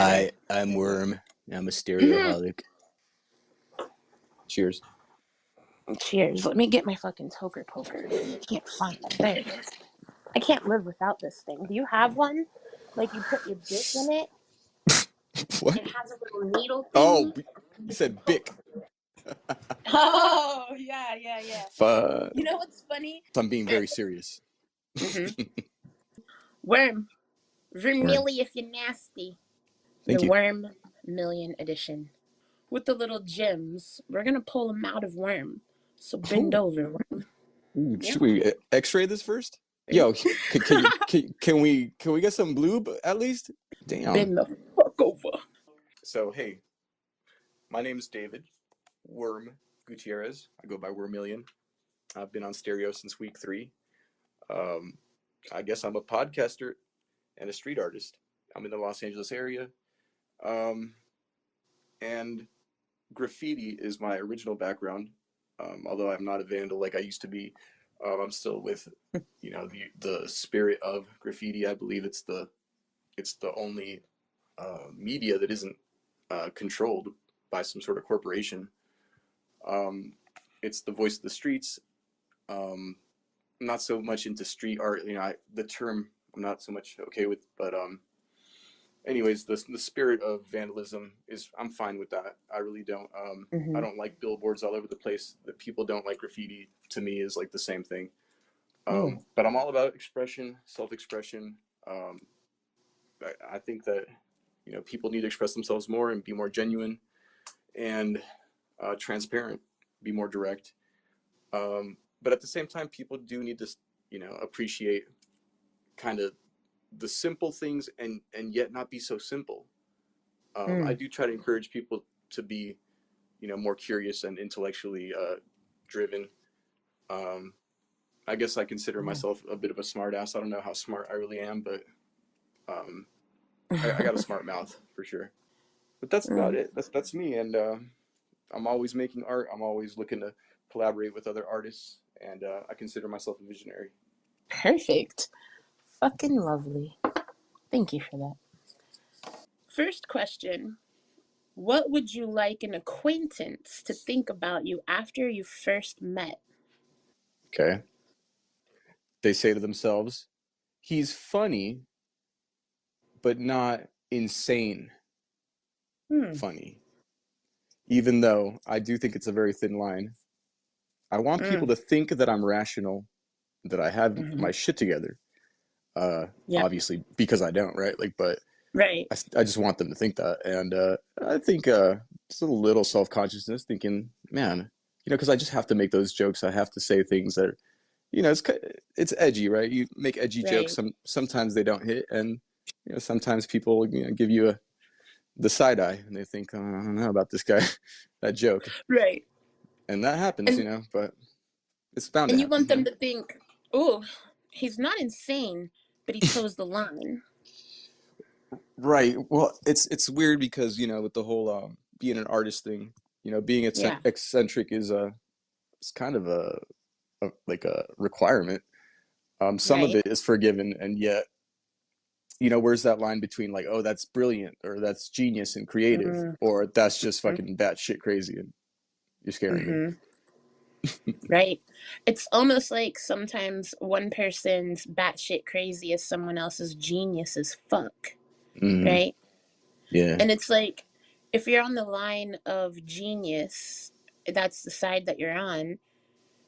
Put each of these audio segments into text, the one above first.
better. Hi, I'm Worm. I'm a Mhm. stereoholic. Cheers. Cheers. Let me get my fucking toker poker. I can't find it. There it is. I can't live without this thing. Do you have one? Like you put your dick in it. What? It has a little needle Oh, thingy. you said Bic. Oh, yeah. Fuck. You know what's funny? I'm being very serious. Mm-hmm. Worm. Worm. Vermilly if you're nasty. The Thank you. Wirm Million edition. With the little gems. We're going to pull them out of Worm. So bend Oh, over, Worm. should Yeah. we X-ray this first? Yo, can we get some lube at least? Damn. Bend the fuck over. So hey, my name is David Worm Gutierrez. I go by Wirm Million. I've been on stereo since week 3. Um, I guess I'm a podcaster and a street artist. I'm in the Los Angeles area. Um, and graffiti is my original background. Although I'm not a vandal like I used to be, I'm still with, the spirit of graffiti. I believe it's the only media that isn't controlled by some sort of corporation. It's the voice of the streets. I'm not so much into street art. The term I'm not so much okay with, but anyways, the spirit of vandalism is, I'm fine with that. I really don't. I don't like billboards all over the place. That people don't like graffiti, to me, is like the same thing. But I'm all about expression, self-expression. I think that people need to express themselves more and be more genuine and transparent, be more direct. But at the same time, people do need to appreciate kind of the simple things and yet not be so simple. I do try to encourage people to be more curious and intellectually driven. I guess I consider myself a bit of a smart ass. I don't know how smart I really am, but I got a smart mouth for sure. But that's about it. That's me, and I'm always making art. I'm always looking to collaborate with other artists, and I consider myself a visionary. Perfect. Fucking lovely. Thank you for that. First question. What would you like an acquaintance to think about you after you first met? Okay. They say to themselves, he's funny, but not insane funny. Even though I do think it's a very thin line. I want people to think that I'm rational, that I have my shit together. Yeah. Obviously, because I don't, right? But Right. I just want them to think that. And I think just a little self-consciousness, thinking, man, because I just have to make those jokes. I have to say things that, it's edgy, right? You make edgy jokes. Right. Sometimes they don't hit, and sometimes people give you the side eye, and they think, oh, I don't know about this guy, that joke, Right. and that happens, but it's bound to And you happen. want them to think, oh, he's not insane, but he toes the line. Right. Well, it's weird because with the whole being an artist thing, being eccentric is it's kind of like a requirement. Some of Right. it is forgiven, and yet where's that line between like, oh, that's brilliant, or that's genius and creative, or that's just fucking batshit crazy and you're scaring me. Right. It's almost like sometimes one person's batshit crazy is someone else's genius as fuck. Right. Yeah. And it's like, if you're on the line of genius, that's the side that you're on,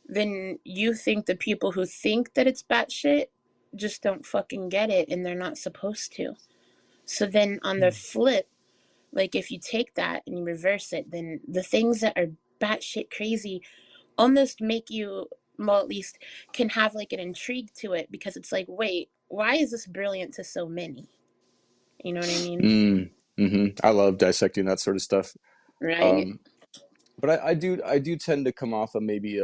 then you think the people who think that it's batshit just don't fucking get it and they're not supposed to. So then on the flip, like if you take that and you reverse it, then the things that are batshit crazy almost make you, well, at least can have like an intrigue to it, because it's like, wait, why is this brilliant to so many? You know what I mean? I love dissecting that sort of stuff. Right. But I do tend to come off of maybe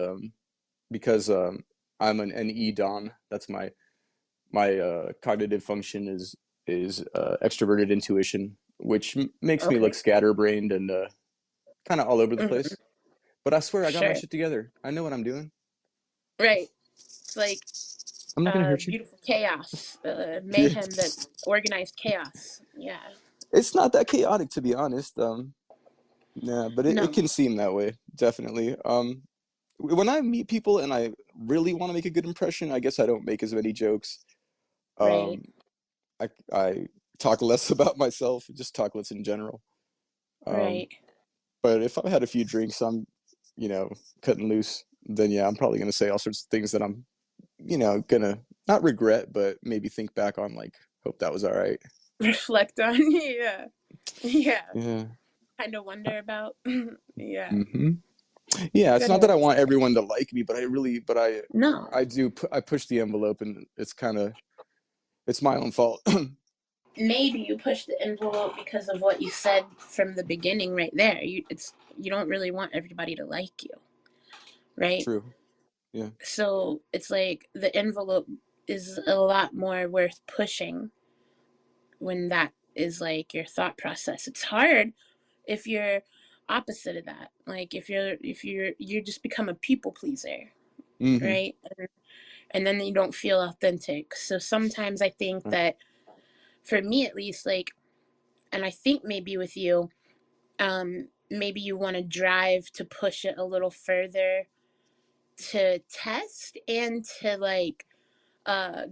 because I'm an NE Don. That's my cognitive function is extroverted intuition, which makes me look Okay. scatterbrained and kind of all over the place. But I swear I got my Sure. shit together. I know what I'm doing. Right. It's like I'm not gonna hurt you. beautiful chaos, Yeah. mayhem, that organized chaos. Yeah. It's not that chaotic, to be honest. Yeah, but it No. can seem that way, definitely. When I meet people and I really want to make a good impression, I guess I don't make as many jokes. Right. Um, I talk less about myself, just talk less in general. Um, Right. but if I've had a few drinks, I'm, you know, cutting loose, then yeah, I'm probably gonna say all sorts of things that I'm, gonna not regret, but maybe think back on like, hope that was all right. Reflect on. Yeah. Yeah. Yeah. Kind of wonder about. Yeah. hmm Yeah, it's Good not that I answer. want everyone to like me, but No. I push the envelope, and it's my own fault. Maybe you push the envelope because of what you said from the beginning right there. You don't really want everybody to like you, right? True. Yeah. So it's like the envelope is a lot more worth pushing when that is like your thought process. It's hard if you're opposite of that. Like if you're you just become a people pleaser, hmm right? And then you don't feel authentic. So sometimes I think that for me at least, like, and I think maybe with you, maybe you want to drive to push it a little further to test and to like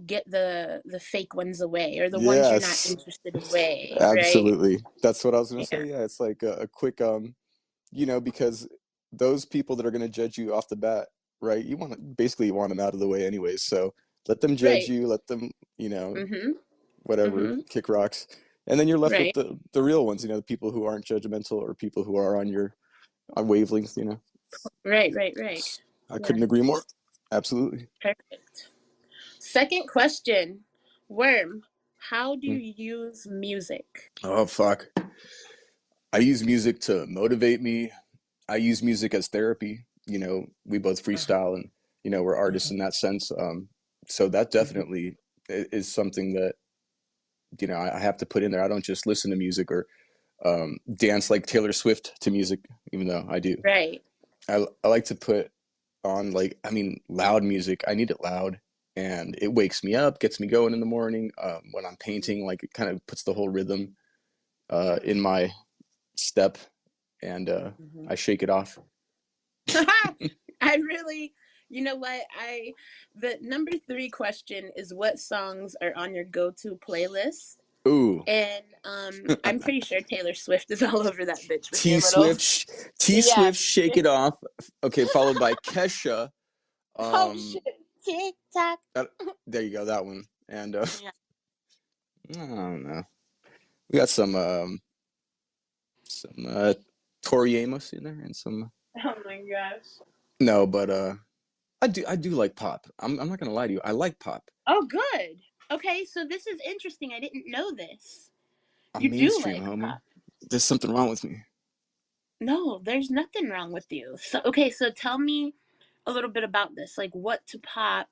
get the fake ones away or the ones you're not Yes, interested in away, right? absolutely. That's what I was gonna Yeah. say. Yeah, it's like a quick because those people that are gonna judge you off the bat, right? You want them out of the way anyways. So let them judge Right. you, let them, you know, Mhm. whatever, Mhm. kick rocks. And then you're left with Right. the real ones, the people who aren't judgmental or people who are on your on wavelength. Right, right, right. I Yeah. couldn't agree more. Absolutely. Perfect. Second question. Worm, how do Mm. you use music? Oh fuck. I use music to motivate me. I use music as therapy. We both freestyle and we're artists in that sense. So that definitely is something that I have to put in there. I don't just listen to music or dance like Taylor Swift to music, even though I do. Right. I like to put on loud music. I need it loud, and it wakes me up, gets me going in the morning. When I'm painting, like it kind of puts the whole rhythm Mm-hmm. in my step, and Mm-hmm. I shake it off. I really, you know what? The number three question is what songs are on your go-to playlist? Ooh, And I'm pretty sure Taylor Swift is all over that bitch with your T little Swift, T yeah. Swift, shake it off. Okay, followed by Kesha. Oh Um, shit! Tick tock. that, there you go, that one. And Yeah. I don't know. We got some Tori Amos in there, and some. Oh my gosh. No, but I do like pop. I'm not gonna lie to you. I like pop. Oh, good. Okay, so this is interesting. I didn't know this. I'm You do mainstream, like homie. pop. There's something wrong with me. No, there's nothing wrong with you. So, okay, so tell me a little bit about this. Like, what to pop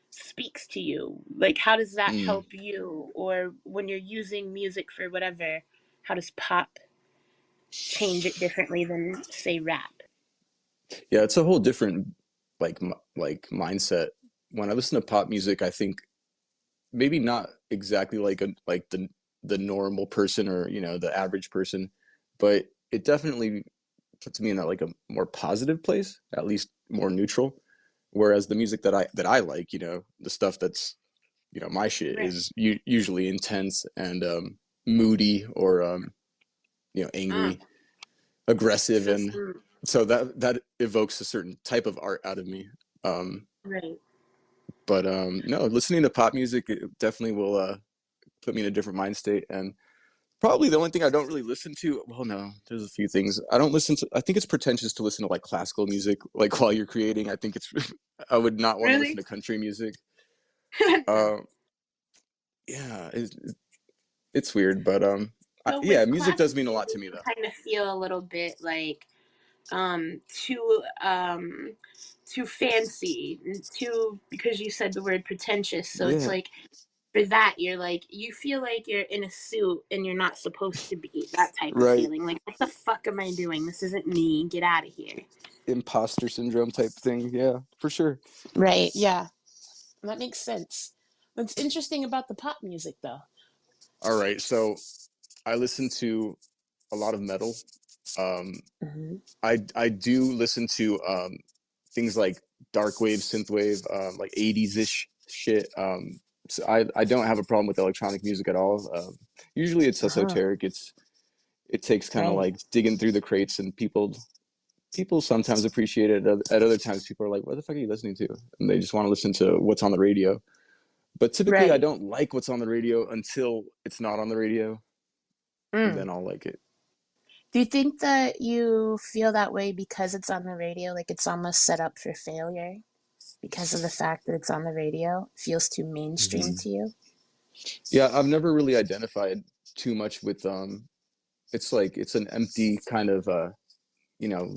speaks to you? Like, how does that Mm. help you? Or when you're using music for whatever, how does pop change it differently than, say, rap? Yeah, it's a whole different like mindset. When I listen to pop music, I think maybe not exactly like the normal person or the average person, but it definitely puts me in a more positive place, at least more neutral. Whereas the music that I like, the stuff that's my shit Right. is usually intense and moody or Ah, angry, aggressive, so and some, so that evokes a certain type of art out of me. Um, right. but no, listening to pop music it definitely will put me in a different mind state. And probably the only thing I don't really listen to, well, no, there's a few things I don't listen to. I think it's pretentious to listen to like classical music, like while you're creating. I think it's, I would not want to listen Really? to country music. No. Uh, yeah, it's weird, but So yeah, with music does classical mean a lot to music, me you though. kind of feel a little bit like too too fancy, too because you said the word pretentious. So it's Yeah, like for that you're like you feel like you're in a suit and you're not supposed to be that type of right. feeling. Like what the fuck am I doing? This isn't me. Get out of here. Imposter syndrome type thing. Yeah, for sure. Right. Yeah. That makes sense. What's interesting about the pop music though? All right, so I listen to a lot of metal. Um, Hmm. I do listen to things like dark wave, synth wave, like 80s ish shit. So I don't have a problem with electronic music at all. Usually it's Uh-huh. esoteric. It takes kind of Right. like digging through the crates, and people sometimes appreciate it. At other times, people are like, "What the fuck are you listening to?" And they just want to listen to what's on the radio. But typically, I Right. don't like what's on the radio until it's not on the radio, and Mm. then I'll like it. Do you think that you feel that way because it's on the radio? Like it's almost set up for failure because of the fact that it's on the radio? It feels too mainstream Mm-hmm. to you? Yeah, I've never really identified too much with it's like it's an empty kind of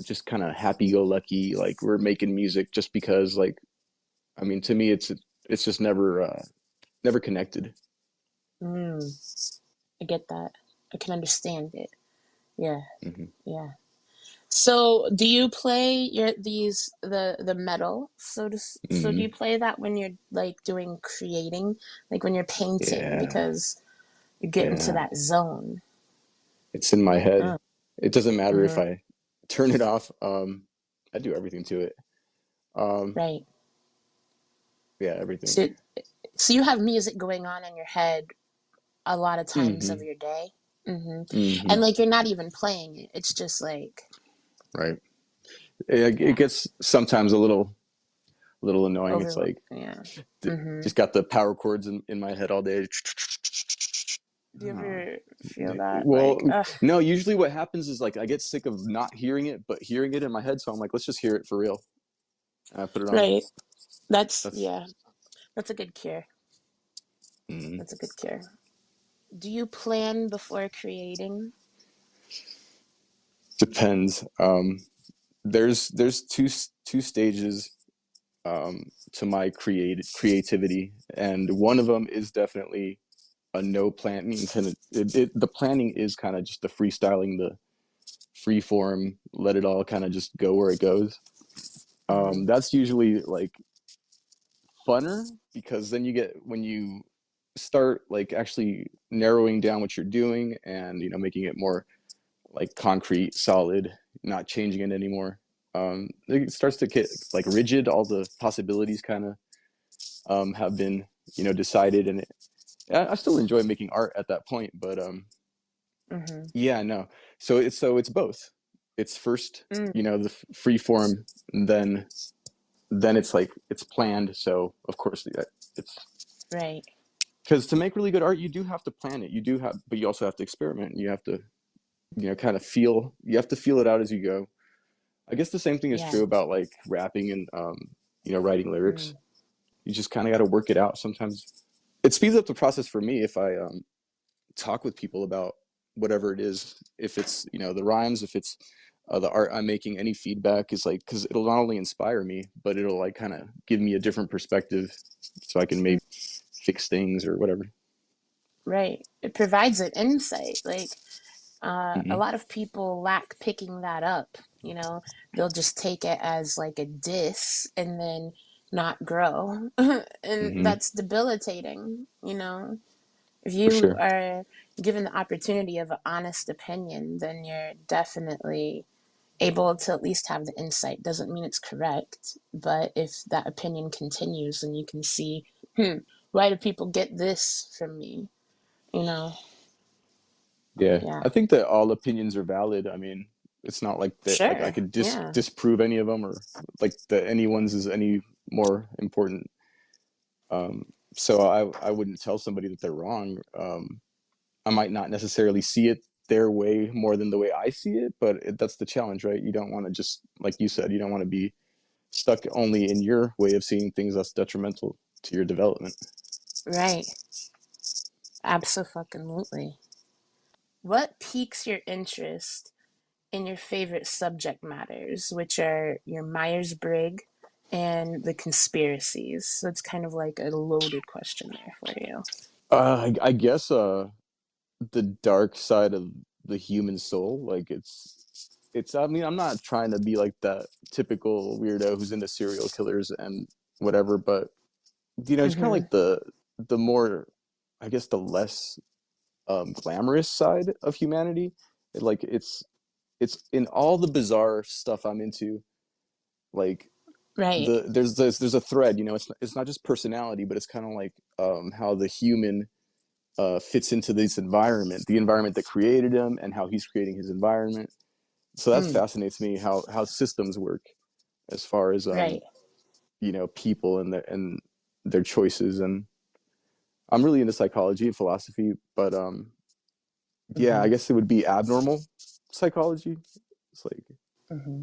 just kind of happy-go-lucky, like we're making music just because, like, I mean, to me it's just never connected. Mm. I get that. I can understand it. Yeah. Hmm. Yeah. So, do you play the metal? So do Hmm. you play that when you're like doing creating, like when you're painting, Yeah, because you get into yeah, that zone? it's in my head. Mm, It doesn't matter if hmm. I turn it off. I do everything to it. Um, Right. yeah, everything. So, so you have music going on in your head a lot of times of Hmm. your day. Hmm. And Hmm. like you're not even playing it. It's just like, Right. It yeah, gets sometimes a little annoying. It's over, like yeah. Hmm. just got the power chords in my head all day. Do you Uh, ever feel that well, like, ugh, no, usually what happens is like I get sick of not hearing it, but hearing it in my head. So I'm like, let's just hear it for real. And I put it on. right? That's, That's yeah, that's a good cure. mm, That's a good cure. Do you plan before creating? depends. There's two stages to my creativity, and one of them is definitely a no planning kind of. The planning is kind of just the freestyling, the free form, let it all kind of just go where it goes. Hmm. That's usually like funner because then you get when you start like actually narrowing down what you're doing and making it more like concrete, solid, not changing it anymore. It starts to get like rigid. All the possibilities kind of have been decided, and I still enjoy making art at that point. But Hmm. yeah, no. So it's both. It's first Mm, the free form, and then it's like it's planned. So of course it's right. because to make really good art, you do have to plan it. You do have, but you also have to experiment. You have to kind of feel. You have to feel it out as you go. I guess the same thing is Yeah. true about like rapping and writing lyrics. Mm, You just kind of got to work it out. Sometimes it speeds up the process for me if I talk with people about whatever it is. If it's the rhymes, if it's the art I'm making, any feedback is like because it'll not only inspire me, but it'll like kind of give me a different perspective, so I can mm, maybe fix things or whatever. right. It provides an insight. Like a Hmm. lot of people lack picking that up. You know, they'll just take it as like a diss and then not grow, and Hmm. that's debilitating. You know, if For you sure. are given the opportunity of an honest opinion, then you're definitely able to at least have the insight. Doesn't mean it's correct, but if that opinion continues, then you can see, why do people get this from me? You know, Yeah, yeah, I think that all opinions are valid. I mean, it's not like that. Like I sure, could yeah, disprove any of them, or like that anyone's is any more important. Um, so I wouldn't tell somebody that they're wrong. I might not necessarily see it their way more than the way I see it, but that's the challenge, right? You don't want to just like you said, you don't want to be stuck only in your way of seeing things that's detrimental to your development. right, absolutely. What piques your interest in your favorite subject matters, which are your Myers Briggs and the conspiracies? So it's kind of like a loaded question there for you. I guess the dark side of the human soul, like it's I mean I'm not trying to be like that typical weirdo who's into serial killers and whatever, but it's kind of Mm-hmm. like the more, I guess, the less glamorous side of humanity. Like it's in all the bizarre stuff I'm into. Like Right. there's a thread. You know, it's not just personality, but it's kind of like how the human fits into this environment, the environment that created him, and how he's creating his environment. So that Mm, fascinates me, how systems work as far as right. you know, people and their choices. And I'm really into psychology and philosophy, but yeah, I Hmm. guess it would be abnormal psychology. It's like, Hmm.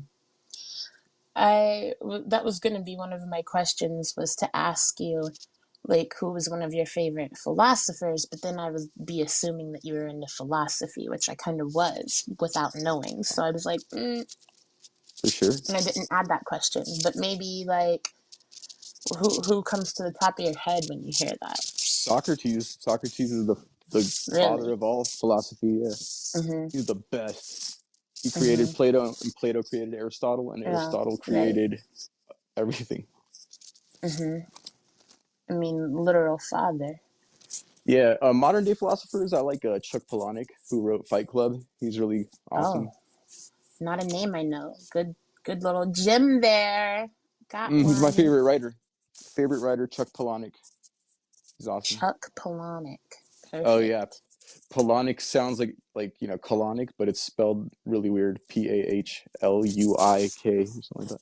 That was going to be one of my questions, was to ask you like who was one of your favorite philosophers, but then I would be assuming that you were into philosophy, which I kind of was without knowing. So I was like, for sure. and I didn't add that question. But maybe like who comes to the top of your head when you hear that? Socrates is the father Really? of all philosophy. Yeah. Mm-hmm. He's the best. He created Mm-hmm. Plato, and Plato created Aristotle, and Yeah. Aristotle Right. created everything. Mm-hmm. I mean, literal father. Yeah, modern day philosophers, I like Chuck Palahniuk, who wrote Fight Club. He's really awesome. Oh, not a name I know. Good little gem there. Got He's my one. favorite writer. Favorite writer, Chuck Palahniuk. He's awesome. Chuck Palahniuk. Oh yeah, Perfect. Palahniuk sounds like you know colonic, but it's spelled really weird. Pahluik or something like that.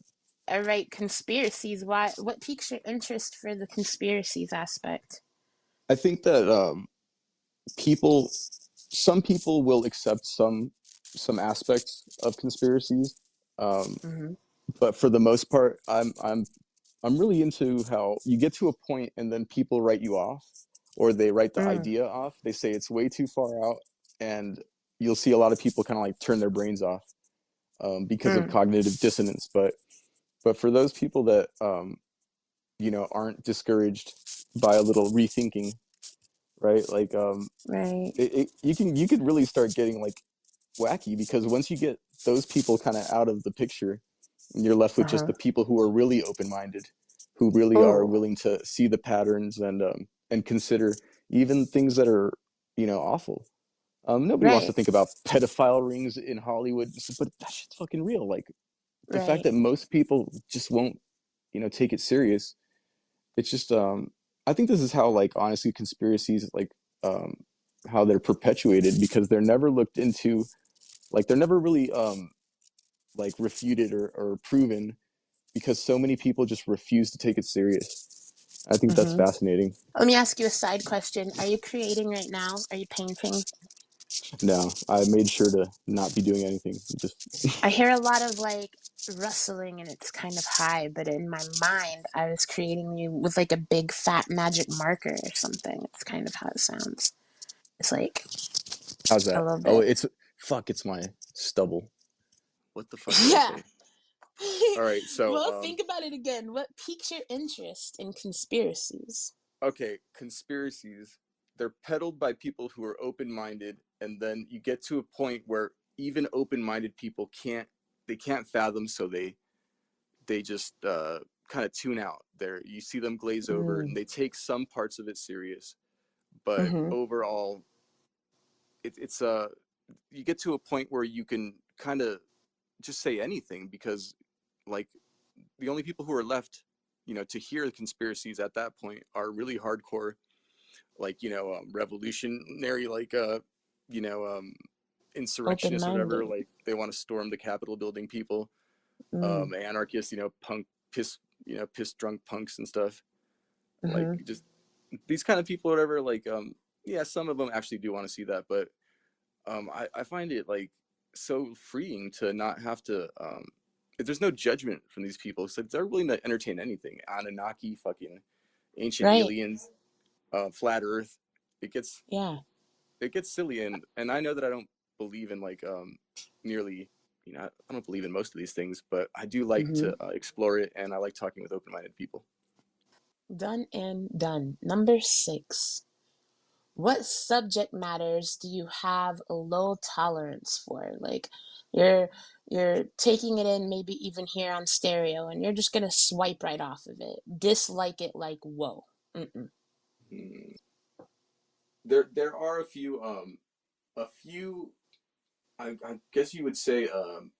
All right, conspiracies. Why? What piques your interest for the conspiracies aspect? I think that people, some people will accept some aspects of conspiracies, um, Mm-hmm. but for the most part, I'm really into how you get to a point and then people write you off, or they write the Mm, idea off. They say it's way too far out, and you'll see a lot of people kind of like turn their brains off because of mm, cognitive dissonance. But for those people that you know aren't discouraged by a little rethinking, right? Like right. you could really start getting like wacky because once you get those people kind of out of the picture, and you're left with just Uh-huh. the people who are really open-minded, who really are Oh, willing to see the patterns and consider even things that are you know awful. Nobody wants to right, think about pedophile rings in Hollywood, but that shit's fucking real. Like the fact right. that most people just won't you know take it serious. It's just I think this is how like honestly conspiracies like um how they're perpetuated because they're never looked into, like they're never really like refuted or proven because so many people just refuse to take it serious. I think that's Mm-hmm. fascinating. Let me ask you a side question. Are you creating right now? Are you painting? No, I made sure to not be doing anything. Just I hear a lot of like rustling and it's kind of high, but in my mind, I was creating you with like a big fat magic marker or something. It's kind of how it sounds. It's like how's a that? little Oh, bit. it's fuck. It's my stubble. What the fuck did I Yeah. say? All right, so Well, think about it again. What piques your interest in conspiracies? okay, conspiracies, they're peddled by people who are open-minded, and then you get to a point where even open-minded people can't fathom, so they just kind of tune out. There, you see them glaze over, Mm. and they take some parts of it serious, but Mm-hmm. overall, it's you get to a point where you can kind of just say anything because like the only people who are left, you know, to hear the conspiracies at that point are really hardcore, like you know, revolutionary, like you know, Open insurrectionists or whatever. minded. Like they want to storm the Capitol building. People, Mm. anarchists, you know, punk, piss drunk punks and stuff. Like Mm-hmm. just these kind of people, or whatever. Like, yeah, some of them actually do want to see that, but I find it like so freeing to not have to. There's no judgment from these people, so they're willing to entertain anything. Anunnaki, fucking ancient Right. aliens, flat Earth. It gets Yeah. it gets silly, and I know that I don't believe in like nearly, you know, I don't believe in most of these things, but I do like Mm-hmm. to explore it, and I like talking with open-minded people. Done and done. Number 6. What subject matters do you have a low tolerance for? Like you're you're taking it in maybe even here on stereo and you're just gonna swipe right off of it. Dislike it like whoa. Mm-mm. Mm. there are a few I guess you would say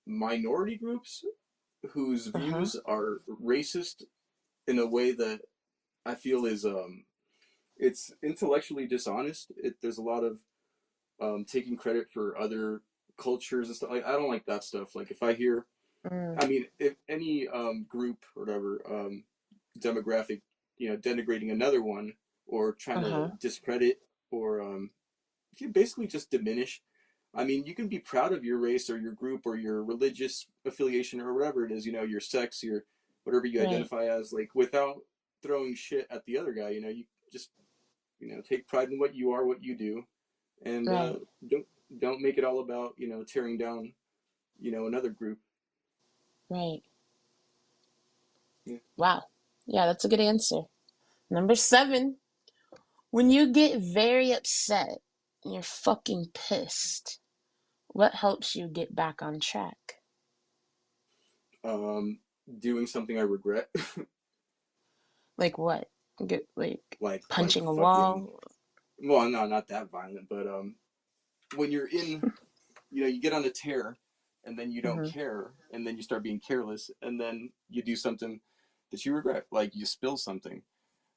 minority groups whose Uh-huh. views are racist in a way that I feel is it's intellectually dishonest. There's a lot of taking credit for other cultures and stuff. Like I don't like that stuff. Like if I hear, Mm, I mean, if any group or whatever demographic, denigrating another one or trying to uh-huh. discredit or you basically just diminish. I mean, you can be proud of your race or your group or your religious affiliation or whatever it is, your sex, your whatever you Right, identify as, like without throwing shit at the other guy. You just take pride in what you are, what you do, and right, don't don't make it all about tearing down another group. right. Yeah. Wow. Yeah, that's a good answer. Number 7. When you get very upset and you're fucking pissed, what helps you get back on track? Um, Doing something I regret, Like what? Get like like punching a fucking. wall? Well, no, not that violent, but when you're in you get on a tear and then you don't Mm-hmm. care and then you start being careless and then you do something that you regret, like you spill something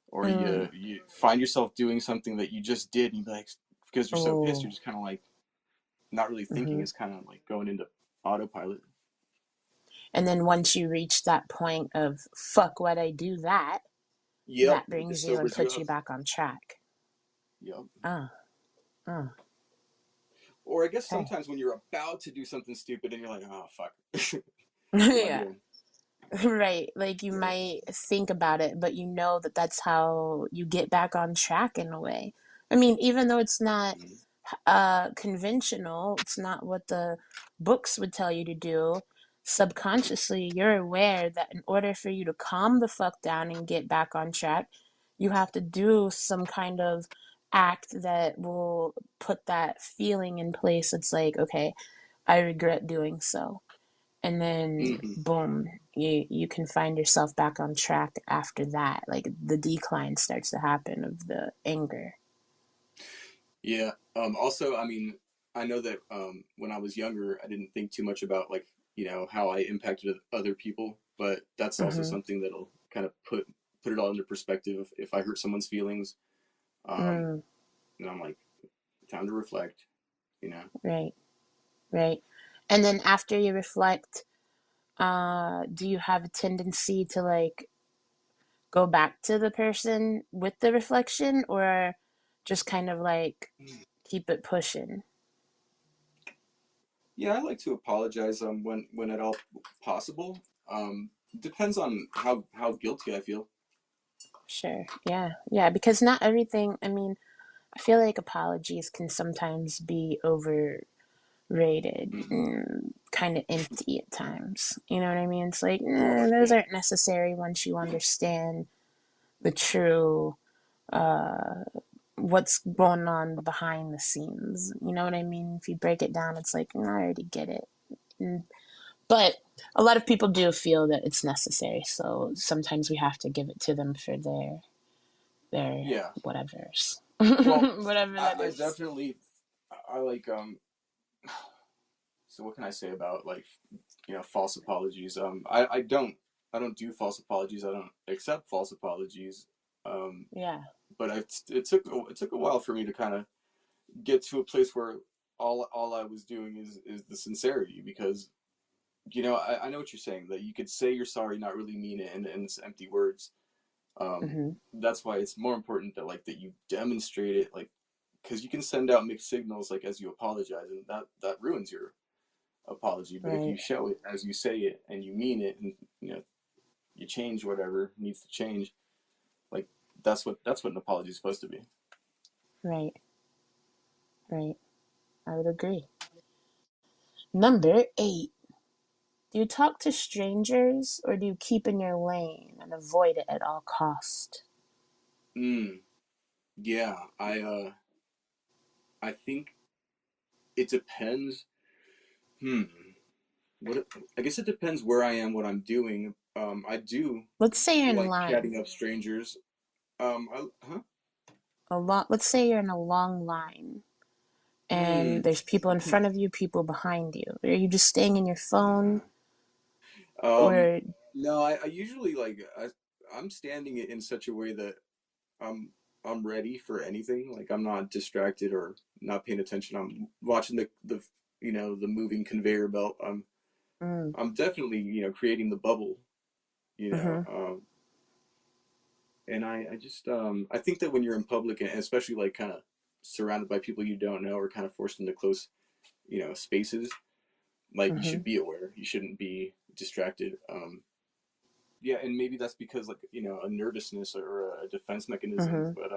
or Mm. you find yourself doing something that you just did and you be like, because you're so pissed, you're Oh. just kind of like not really thinking. Mm-hmm. It's kind of like going into autopilot. And then once you reach that point of fuck what I do that, Yep, that it brings you and sobers you puts up. you back on track. Yep. Uh, uh, Or I guess okay. sometimes when you're about to do something stupid and you're like, oh fuck, what am I Yeah. doing? Right. Like you Yeah. might think about it, but you know that that's how you get back on track in a way. I mean, even though it's not Mm-hmm. conventional, it's not what the books would tell you to do. Subconsciously, you're aware that in order for you to calm the fuck down and get back on track, you have to do some kind of act that will put that feeling in place. It's like, okay, I regret doing so, and then Mm-hmm. boom, you can find yourself back on track after that. Like the decline starts to happen of the anger. Yeah. Also, I mean, I know that when I was younger, I didn't think too much about like how I impacted other people, but that's also Mm-hmm. something that'll kind of put it all into perspective. If I hurt someone's feelings, um, Mm, and I'm like, time to reflect. You know. right, right. And then after you reflect, do you have a tendency to like go back to the person with the reflection, or just kind of like keep it pushing? Yeah, I like to apologize when at all possible. Depends on how guilty I feel. Sure. Yeah. Yeah. Because not everything, I mean, I feel like apologies can sometimes be overrated Mm-hmm. and kind of empty at times. You know what I mean? It's like, those Yeah. aren't necessary once you understand the true, uh, what's going on behind the scenes. You know what I mean? If you break it down, it's like, I already get it. And, but a lot of people do feel that it's necessary. So sometimes we have to give it to them for their Yeah. whatevers. Well, Whatever that I is. definitely I like so what can I say about like false apologies? I don't do false apologies. I don't accept false apologies. Um, Yeah. but it took a while for me to kind of get to a place where all I was doing is the sincerity, because I know what you're saying, that you could say you're sorry, not really mean it, and it's empty words. Um, Mm-hmm. that's why it's more important that like that you demonstrate it, like because you can send out mixed signals like as you apologize, and that ruins your apology. But if you Right. show it as you say it and you mean it, and you change whatever needs to change, like that's what an apology is supposed to be. Right. Right. I would agree. Number 8. Do you talk to strangers or do you keep in your lane and avoid it at all cost? Mm, yeah, I think it depends. Hmm. What I guess it depends where I am, what I'm doing. I do Let's say you're in like line. chatting up strangers. Huh? let's say you're in a long line and Mm. there's people in front of you, people behind you. Are you just staying in your phone Um, or no, I usually I'm standing it in such a way that I'm I'm ready for anything. Like I'm not distracted or not paying attention. I'm watching the the moving conveyor belt. mm, I'm definitely creating the bubble. You know, mm-hmm, and I just I think that when you're in public and especially like kind of surrounded by people you don't know or kind of forced into close spaces, like you mm-hmm, should be aware. You shouldn't be distracted. Yeah, and maybe that's because like a nervousness or a defense mechanism, mm-hmm, but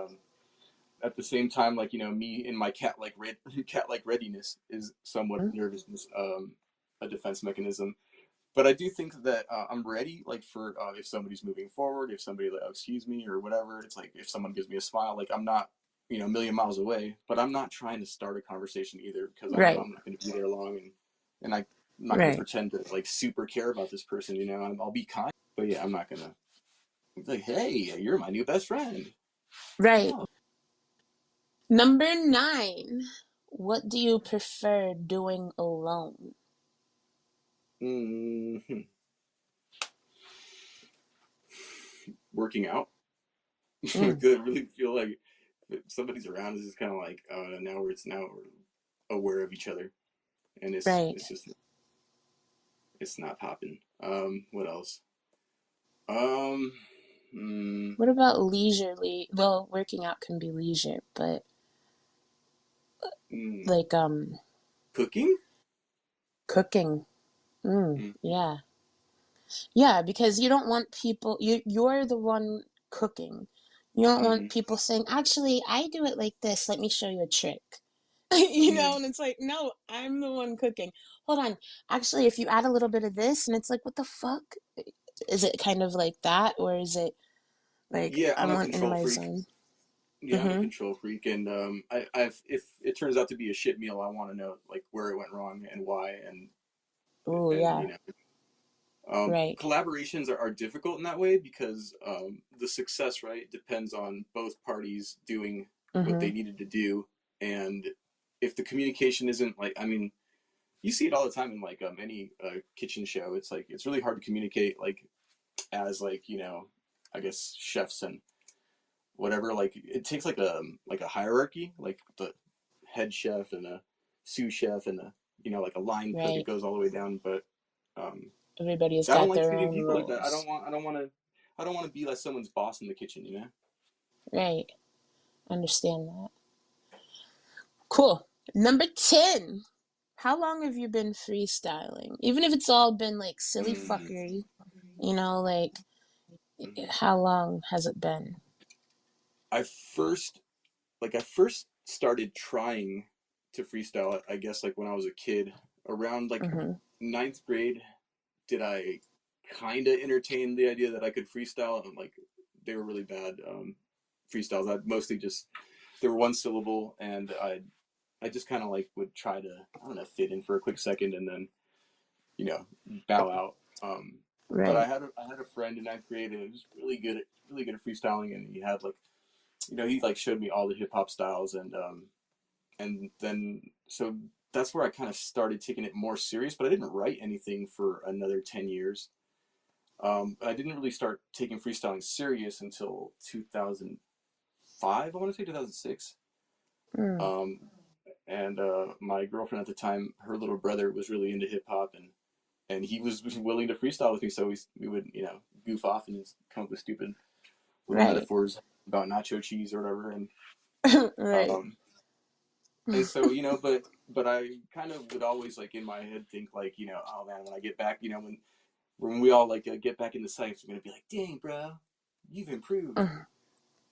at the same time, like me in my cat like readiness is somewhat nervousness, a defense mechanism. But I do think that I'm ready, like for if somebody's moving forward, if somebody like, oh, excuse me or whatever. It's like if someone gives me a smile, like I'm not a million miles away, but I'm not trying to start a conversation either because I know right, I'm not going to be there long, and I'm not going to right, pretend to like super care about this person, and I'll be kind, but yeah, I'm not gonna like, hey, you're my new best friend. right. Oh, Number 9. What do you prefer doing alone? mm-hmm. Working out. I Mm, really feel like if somebody's around is just kind of like now we're aware of each other, and right. it's not popping. What else? Um, mm, What about leisurely? Well, working out can be leisure, but mm, like cooking. cooking. Mm-hmm. Yeah. Yeah, because you don't want people you're the one cooking. You don't Mm-hmm. want people saying, "Actually, I do it like this. Let me show you a trick." You Mm-hmm. know, and it's like, "No, I'm the one cooking. Hold on. Actually, if you add a little bit of this," and it's like, "What the fuck?" Is it kind of like that or is it like Yeah, I'm I'm a in control my freak. zone? Yeah, I'm a Mhm. control freak, and I've if it turns out to be a shit meal, I want to know like where it went wrong and why, Oh, and yeah. Right. collaborations are difficult in that way because the success, right, depends on both parties doing what they Mhm. needed to do. And if the communication isn't like, I mean, you see it all the time in like any kitchen show. It's like, it's really hard to communicate like as like, I guess chefs and whatever. Like it takes like a hierarchy, like the head chef and a sous chef and a, like a line cook. It Right. goes all the way down. But um, Everybody has I don't got like their treating own people like that. roles. I don't want to be like someone's boss in the kitchen. Right. Understand that. Cool. Number 10. How long have you been freestyling? Even if it's all been like silly Mm. fuckery, like Mhm. how long has it been? I first I first started trying to freestyle. I guess like when I was a kid, around like Mhm. ninth grade. Did I kind of entertain the idea that I could freestyle? And like they were really bad freestyles. I mostly just they were one syllable, and I just kind of like would try to I don't know fit in for a quick second and then you know bow out. But Right. I had a friend in ninth grade and he was really good at freestyling, and he had like he like showed me all the hip hop styles, and then so that's where I kind of started taking it more serious. But I didn't write anything for another 10 years. I didn't really start taking freestyling serious until 2005. I want to say 2006. Mm. Um, and my girlfriend at the time, her little brother was really into hip hop, and he was willing to freestyle with me. So we would goof off and just come up with stupid little Right. metaphors about nacho cheese or whatever. Right. Um, and so but I kind of would always like in my head think like oh man, when I get back, when we all like get back in the sites, we're gonna be like, dang, bro, you've improved.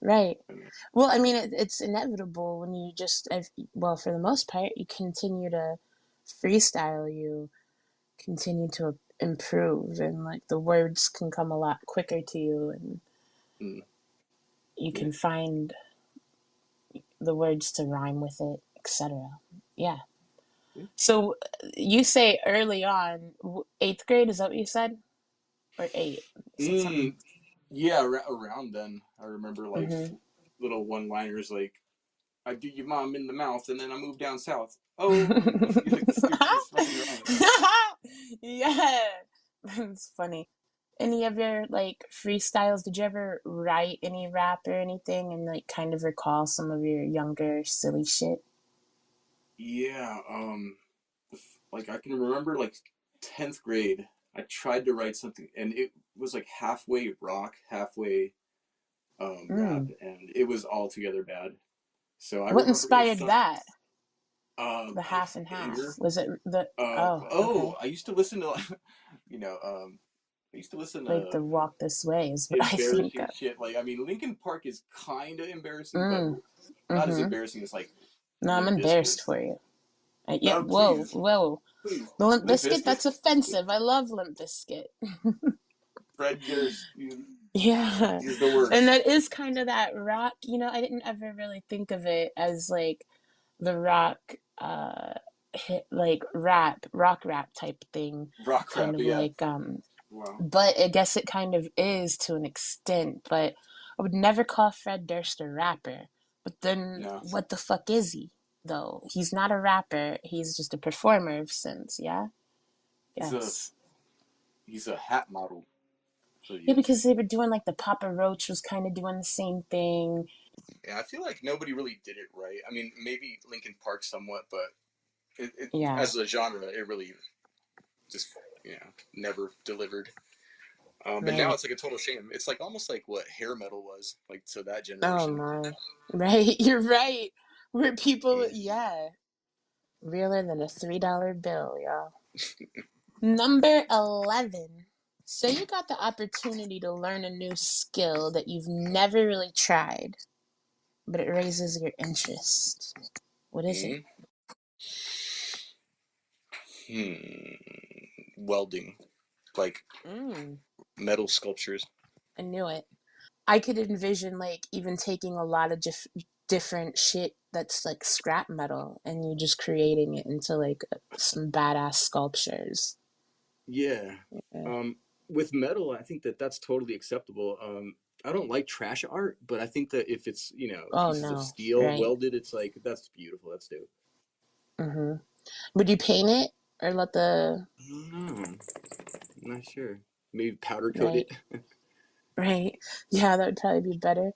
Right. I mean, Well, I mean, it's inevitable when you just, well, for the most part, you continue to freestyle, you continue to improve, and like the words can come a lot quicker to you, and mm, you yeah. can find the words to rhyme with it, etc. Yeah. Yeah. So you say early on, eighth grade, is that what you said? Or eight? You said something. Mm, yeah, around then, I remember like Mm-hmm. little one-liners like, "I do your mom in the mouth, and then I move down south." Oh, like the stupidest fucking rhyme. Yeah, it's funny. Any of your like freestyles? Did you ever write any rap or anything and like kind of recall some of your younger silly shit? Yeah, like I can remember like 10th grade. I tried to write something, and it was like halfway rock, halfway rap, Mm. and it was altogether bad. So I What remember it was inspired some that? The like half and half. anger. Was it the? Oh, okay. I used to listen to, you know, I used to listen Like to the Walk This Way is what I think embarrassing of. shit. Like, I mean, Linkin Park is kind of embarrassing, but Mm. not as Mm-hmm. embarrassing as like No, I'm Limp Bizkit. embarrassed for you. Yeah. Whoa, Please, whoa. please, The Limp Limp Biscuit. Bizkit, That's offensive. I love Limp Biscuit. Fred Durst, Yeah. he's the And worst. that is kind of that rock, I didn't ever really think of it as like the rock hit, like rock rap type thing, Rock kind rap, of yeah. like Wow. but I guess it kind of is to an extent, but I would never call Fred Durst a rapper. But then No, what the fuck is he though? He's not a rapper, he's just a performer of sense, yeah? he's a Yes. he's a hat model. So he Yeah, is. because they were doing like the Papa Roach was kind of doing the same thing. Yeah, I feel like nobody really did it right. I mean, maybe Linkin Park somewhat, but Yeah. as a genre, it really just never delivered. But now Right. it's like a total shame. It's like almost like what hair metal was like to that Oh generation. my. Right. You're right. Where people, Yeah. yeah. Realer than a $3 bill, y'all. Number 11. So you got the opportunity to learn a new skill that you've never really tried, but it raises your interest. What is it? Mm-hmm. Welding, like Mm, metal sculptures. I knew it. I could envision like even taking a lot of different shit that's like scrap metal and you just creating it into like some badass sculptures. Yeah. Yeah. Um, with metal, I think that that's totally acceptable. I don't like trash art, but I think that if it's Oh pieces of no, steel right. welded, it's like that's beautiful. That's dope. Hmm. Would you paint it or let the I don't know. I'm not sure. Maybe powder coat right, it right? Yeah, that would probably be better.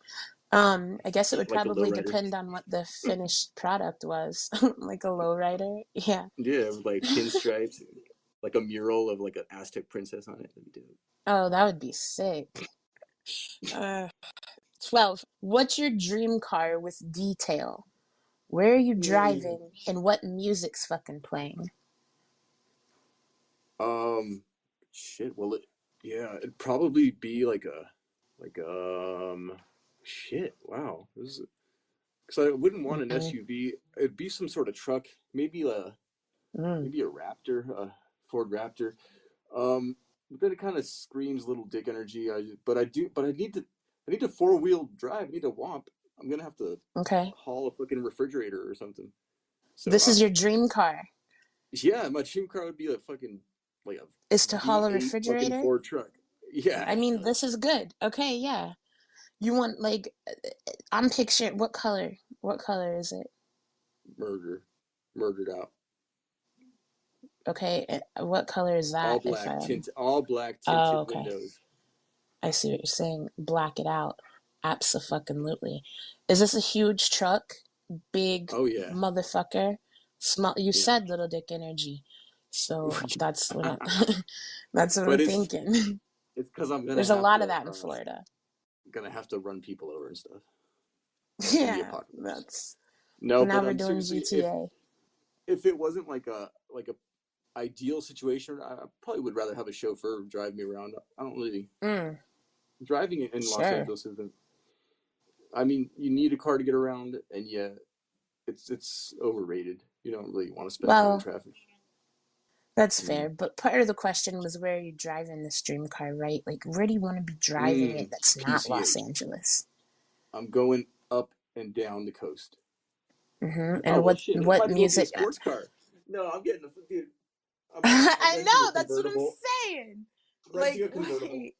I guess it would like a probably lowrider. depend on what the finished product was, like a lowrider. Yeah. Yeah, with like pinstripes, like a mural of like an Aztec princess on it. That'd be dope. Oh, that would be sick. Uh, 12. What's your dream car with detail? Where are you Hmm. driving and what music's fucking playing? Um, shit. Well, yeah, it'd probably be like shit. Wow, this is because I wouldn't want an Mm, SUV. It'd be some sort of truck, mm, maybe a Raptor, a Ford Raptor. But then it kind of screams little dick energy. But I need to four-wheel drive. I need a Womp. I'm gonna have to okay. haul a fucking refrigerator or something. So This is your dream car, yeah, my dream car would be a fucking like a is to haul a V8 fucking refrigerator? Ford truck. Yeah, I mean, this is good. Okay, yeah. You want like I'm picturing what color? What color is it? murder, murdered out. Okay, what color is that if All black Oh, tinted okay. windows. I see what you're saying. Black it out. Abso-fucking-lutely. Is this a huge truck? Big Oh yeah, motherfucker? Small. You yeah. said little dick energy, so that's what I'm. That's what I'm But thinking. it's because I'm There's a lot of that in Florida. gonna have to run people over and stuff in the Yeah, apocalypse. that's. No, Now but we're doing seriously, GTA. if it wasn't like a ideal situation, I probably would rather have a chauffeur drive me around. I don't really Mm, driving in Los sure. Angeles isn't. I mean, you need a car to get around, and yeah, it's overrated. You don't really want to spend time in Well, traffic. that's Mm. fair. But part of the question was where are you driving this dream car, right? Like, where do you want to be driving it that's not Los PCH. Angeles? I'm going up and down the coast. Oh And well, what shit. It what might as well be a music? sports car. No, I'm getting a dude. I'm I renting a know, that's what I'm convertible. saying. Renting Like, a convertible. wait.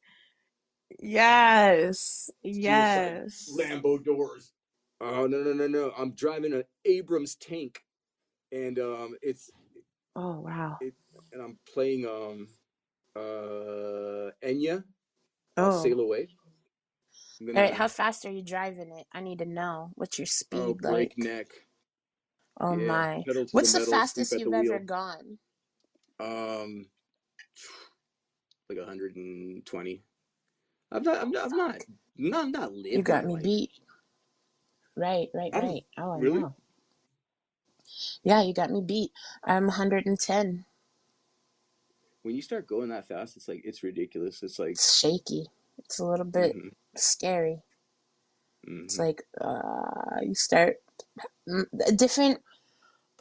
Yes. Suicide Yes. Lambo doors. Oh no no no no! I'm driving an Abrams tank, and Oh wow. it and I'm playing Enya, Oh. Sail Away. I'm All right, gonna how fast are you driving it? I need to know. What's your speed like? breakneck. Oh Yeah, my. pedal to the What's the metal, sleep fastest at the you've ever wheel. gone? Um, like 120. I'm not You got living me like beat. Right, right, I don't right. Oh, I really. know. Yeah, you got me beat. I'm 110. When you start going that fast, it's like it's ridiculous. It's like, It's shaky. It's a little bit mm-hmm, scary. It's mm-hmm. like you start a different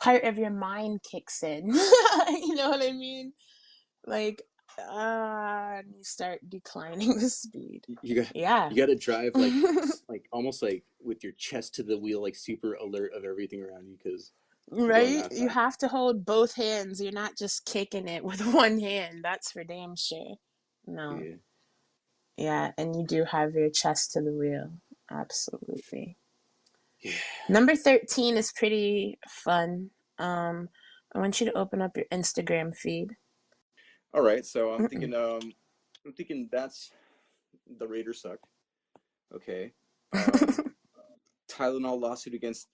part of your mind kicks in. You know what I mean? Like you start declining the speed. You got Yeah. you got to drive like almost like with your chest to the wheel, like super alert of everything around you because you're going Right? that You fast. have to hold both hands. You're not just kicking it with one hand. That's for damn sure. No. Yeah. Yeah, and you do have your chest to the wheel. Absolutely. Yeah. Number 13 is pretty fun. I want you to open up your Instagram feed. All right. So I'm Mm-mm. thinking. I'm thinking that's the Raiders suck. Okay. Um, Tylenol lawsuit against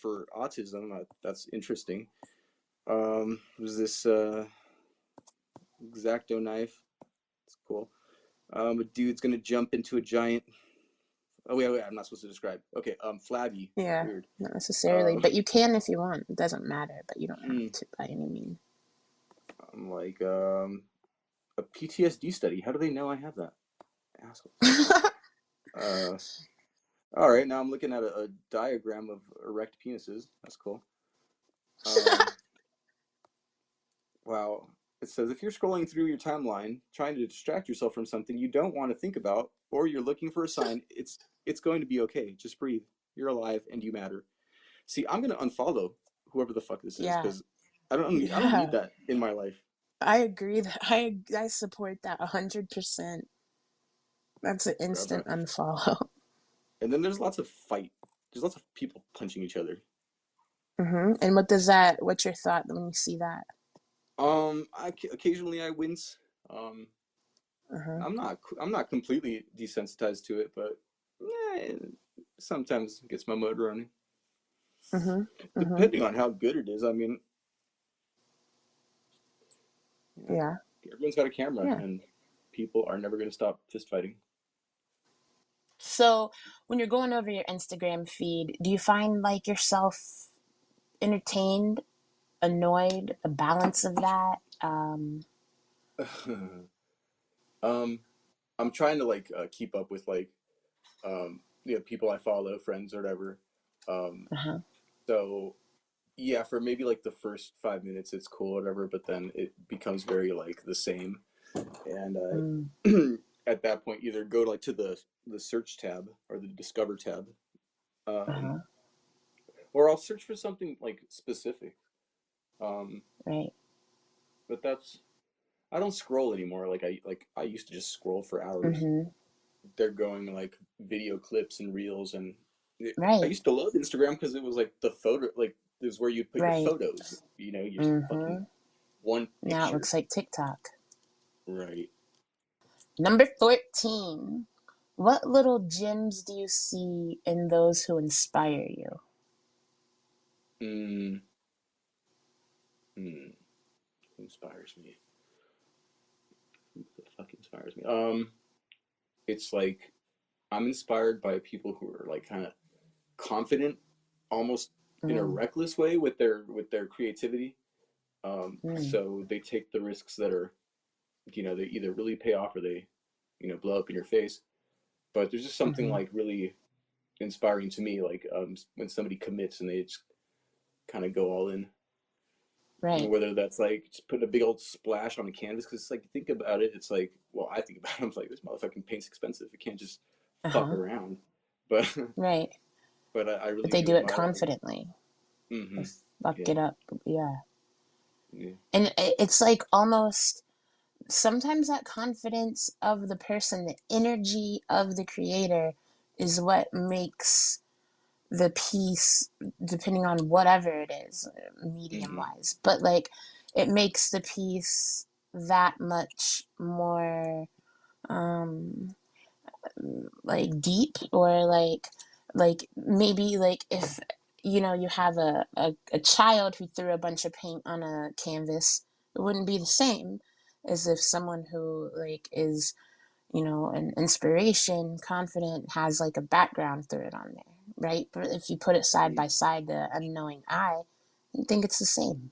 for autism. That's interesting. Was this X-Acto knife? It's cool. A dude's gonna jump into a giant. Oh wait, I'm not supposed to describe. Okay, flabby. Yeah, Weird. not necessarily, Um, but you can if you want. It doesn't matter, but you don't have mm, to by any means. I'm like a PTSD study. How do they know I have that? Assholes. Uh, all right. Now I'm looking at a diagram of erect penises. That's cool. Um, wow. It says if you're scrolling through your timeline trying to distract yourself from something you don't want to think about, or you're looking for a sign, it's going to be okay. Just breathe. You're alive and you matter. See, I'm gonna unfollow whoever the fuck this is Yeah, because I don't need yeah. that in my life. I agree that I support that 100%. That's an Scrub instant that. unfollow. And then there's lots of fight. There's lots of people punching each other. And what does that? What's your thought when you see that? Occasionally I wince. Um, Uh-huh. I'm not completely desensitized to it, but yeah, it sometimes gets my mood running. Mhm. Mhm. Depending on how good it is, I mean, yeah, Yeah. everyone's got a camera, Yeah. and people are never going to stop fist fighting. So, when you're going over your Instagram feed, do you find like yourself entertained, annoyed, a balance of that? um, I'm trying to like keep up with like people I follow, friends or whatever. Um, Uh-huh. so yeah, for maybe like the first 5 minutes, it's cool or whatever, but then it becomes very like the same. And Mm. at that point, either go like to the search tab or the discover tab, um, Uh-huh. or I'll search for something like specific. Um, Right. but that's I don't scroll anymore. Like I used to just scroll for hours. Mhm. They're going like video clips and reels, and I Right. used to love Instagram because it was like the photo, like it was where you'd put your Right. photos. Your fucking Mhm. one Now it picture. looks like TikTok. Right. Number 14. What little gems do you see in those who inspire you? Mm, mm, inspires me. Who the fuck inspires me? It's like I'm inspired by people who are like kind of confident, almost in a Mm. reckless way with their creativity. Mm. So they take the risks that are, they either really pay off or they, blow up in your face. But there's just something Mhm. like really inspiring to me, like when somebody commits and they just kind of go all in. Right. Whether that's like just putting a big old splash on a canvas, because it's like think about it, it's like, well, I think about it, I'm like, this motherfucking paint's expensive. It can't just fuck Uh-huh. around. But Right. but I But really they do do it admire that. confidently. They Mm-hmm. fuck Yeah. it up. Yeah. Yeah. And it's like almost sometimes that confidence of the person, the energy of the creator is what makes the piece, depending on whatever it is, medium Mm-hmm. wise. But like, it makes the piece that much more um like deep, or like maybe like if you have a child who threw a bunch of paint on a canvas, it wouldn't be the same as if someone who like is an inspiration, confident, has like a background through it on there, right? But if you put it side by side, the unknowing eye, you think it's the same.